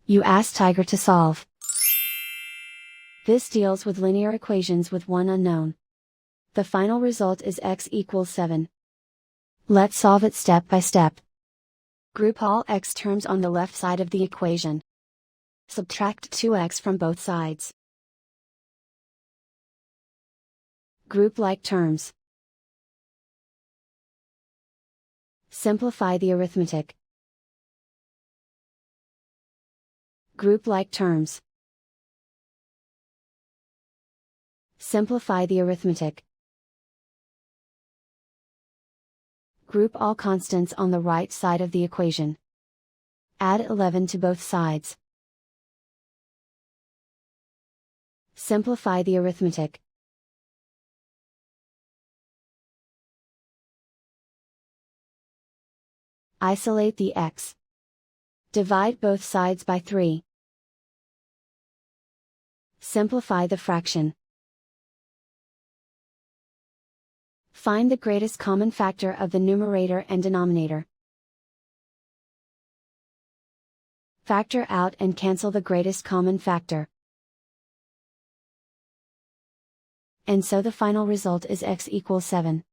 You ask Tiger to solve. This deals with linear equations with one unknown. The final result is x equals 7. Let's solve it step by step. Group all x terms on the left side of the equation. Subtract 2x from both sides. Group like terms. Simplify the arithmetic. Group like terms. Simplify the arithmetic. Group all constants on the right side of the equation. Add 11 to both sides. Simplify the arithmetic. Isolate the x. Divide both sides by 3. Simplify the fraction. Find the greatest common factor of the numerator and denominator. Factor out and cancel the greatest common factor. And so the final result is x equals 7.